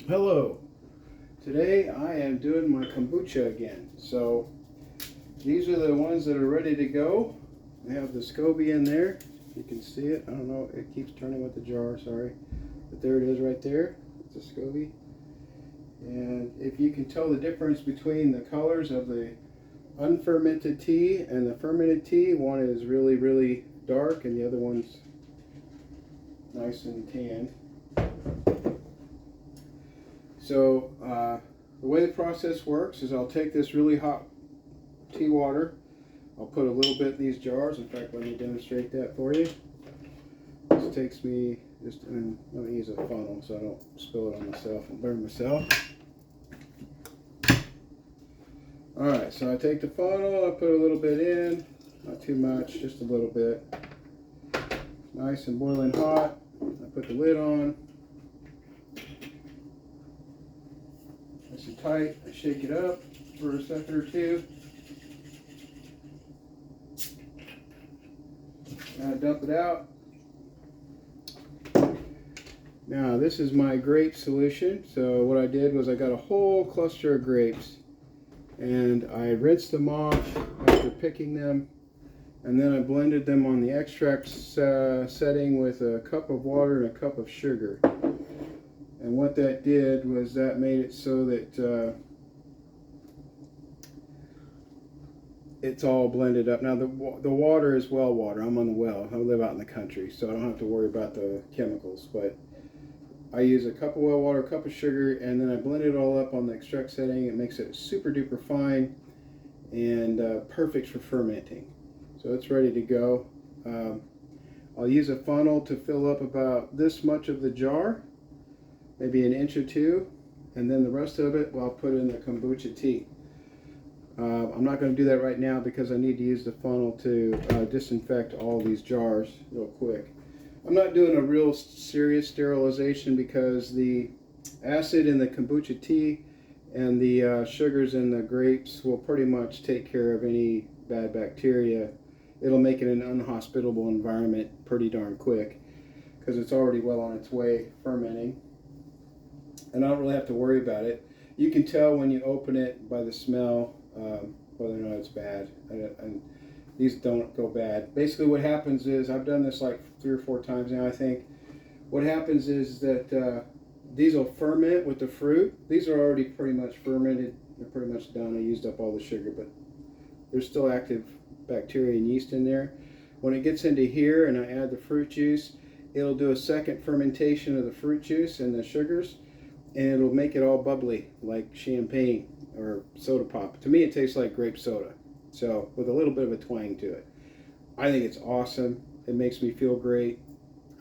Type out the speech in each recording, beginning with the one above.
Hello. Today I am doing my kombucha again. So these are the ones that are ready to go. I have the SCOBY in there. You can see it. I don't know. It keeps turning with the jar. Sorry. But there it is right there. It's a SCOBY. And if you can tell the difference between the colors of the unfermented tea and the fermented tea, one is really, really dark and the other one's nice and tan. So the way the process works is I'll take this really hot tea water. I'll put a little bit in these jars. In fact, let me demonstrate that for you. This takes me just, and let me use a funnel so I don't spill it on myself and burn myself. Alright, so I take the funnel, I put a little bit in, not too much, just a little bit. Nice and boiling hot. I put the lid on. Nice and tight. I shake it up for a second or two. Now I dump it out. Now this is my grape solution. So what I did was I got a whole cluster of grapes and I rinsed them off after picking them, and then I blended them on the extract setting with a cup of water and a cup of sugar. And what that did was that made it so that it's all blended up. Now the water is well water. I'm on the well. I live out in the country, so I don't have to worry about the chemicals. But I use a cup of well water, a cup of sugar, and then I blend it all up on the extract setting. It makes it super duper fine and perfect for fermenting. So it's ready to go. I'll use a funnel to fill up about this much of the jar, maybe an inch or two, and then the rest of it, well, I'll put in the kombucha tea. I'm not going to do that right now because I need to use the funnel to disinfect all these jars real quick. I'm not doing a real serious sterilization because the acid in the kombucha tea and the sugars in the grapes will pretty much take care of any bad bacteria. It'll make it an unhospitable environment pretty darn quick because it's already well on its way fermenting. And I don't really have to worry about it. You can tell when you open it by the smell whether or not it's bad. And these don't go bad. Basically what happens is, I've done this like 3 or 4 times now I think. What happens is that these will ferment with the fruit. These are already pretty much fermented. They're pretty much done. I used up all the sugar, but there's still active bacteria and yeast in there. When it gets into here and I add the fruit juice, it'll do a second fermentation of the fruit juice and the sugars, and it'll make it all bubbly like champagne or soda pop. To me it tastes like grape soda, so with a little bit of a twang to it. I think it's awesome. It makes me feel great.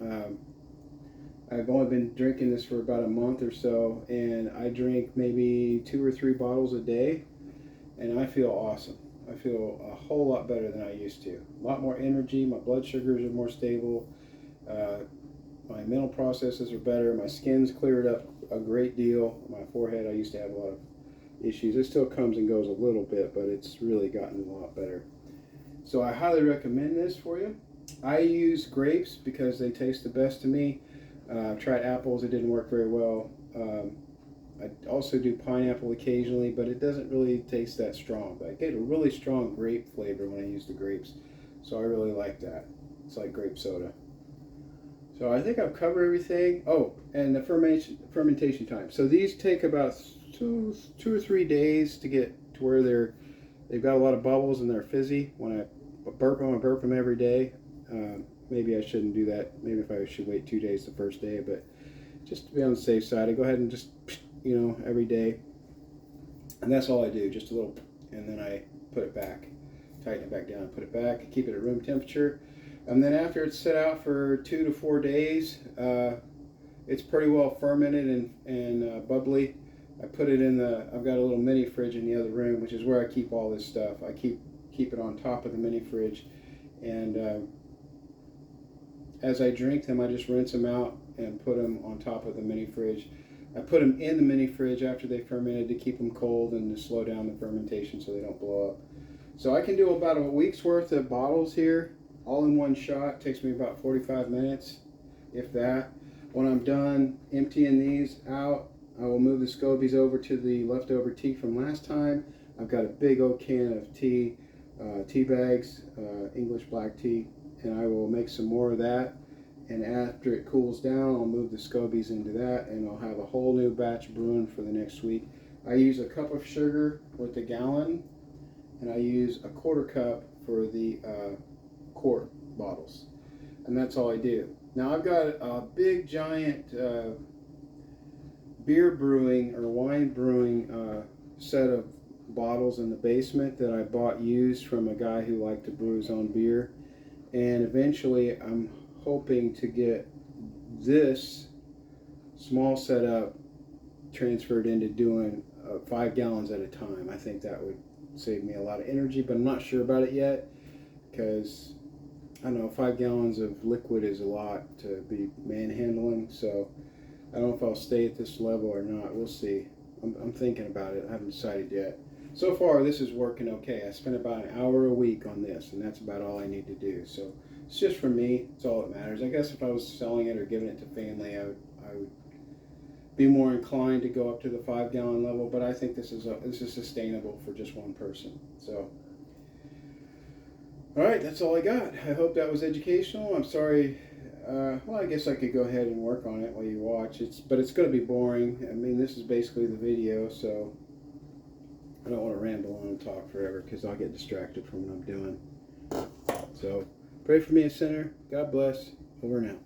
I've only been drinking this for about a month or so, and I drink maybe 2 or 3 bottles a day, and I feel awesome. I feel a whole lot better than I used to. A lot more energy, my blood sugars are more stable, my mental processes are better, my skin's cleared up a great deal. My forehead, I used to have a lot of issues. It still comes and goes a little bit, but it's really gotten a lot better. So I highly recommend this for you. I use grapes because they taste the best to me. I've tried apples, it didn't work very well. I also do pineapple occasionally, but it doesn't really taste that strong. But I get a really strong grape flavor when I use the grapes, so I really like that. It's like grape soda. So I think I've covered everything. Oh, and the fermentation time. So these take about two or 3 days to get to where they've got a lot of bubbles and they're fizzy. When I burp them, I burp them every day. Maybe I shouldn't do that. Maybe if I should wait 2 days the first day, but just to be on the safe side, I go ahead and just, every day. And that's all I do, just a little, and then I put it back, tighten it back down, put it back, keep it at room temperature. And then after it's set out for 2 to 4 days, it's pretty well fermented and bubbly. I put it in I've got a little mini fridge in the other room, which is where I keep all this stuff. I keep it on top of the mini fridge, and as I drink them, I just rinse them out and put them on top of the mini fridge. I put them in the mini fridge after they fermented to keep them cold and to slow down the fermentation so they don't blow up. So I can do about a week's worth of bottles here, all in one shot. It takes me about 45 minutes, if that. When I'm done emptying these out, I will move the scobies over to the leftover tea from last time. I've got a big old can of tea bags, English black tea, and I will make some more of that. And after it cools down, I'll move the scobies into that, and I'll have a whole new batch brewing for the next week. I use a cup of sugar with a gallon, and I use a quarter cup for the quart bottles. And that's all I do. Now I've got a big giant beer brewing or wine brewing set of bottles in the basement that I bought used from a guy who liked to brew his own beer. And eventually I'm hoping to get this small setup transferred into doing 5 gallons at a time. I think that would save me a lot of energy, but I'm not sure about it yet because I don't know, 5 gallons of liquid is a lot to be manhandling, so I don't know if I'll stay at this level or not. We'll see. I'm thinking about it. I haven't decided yet. So far, this is working okay. I spend about an hour a week on this, and that's about all I need to do. So it's just for me. It's all that matters. I guess if I was selling it or giving it to family, I would be more inclined to go up to the 5 gallon level. But I think this is sustainable for just one person. So. All right, that's all I got. I hope that was educational. I'm sorry. Well, I guess I could go ahead and work on it while you watch. But it's going to be boring. I mean, this is basically the video, so I don't want to ramble on and talk forever because I'll get distracted from what I'm doing. So, pray for me, a sinner. God bless. Over and out.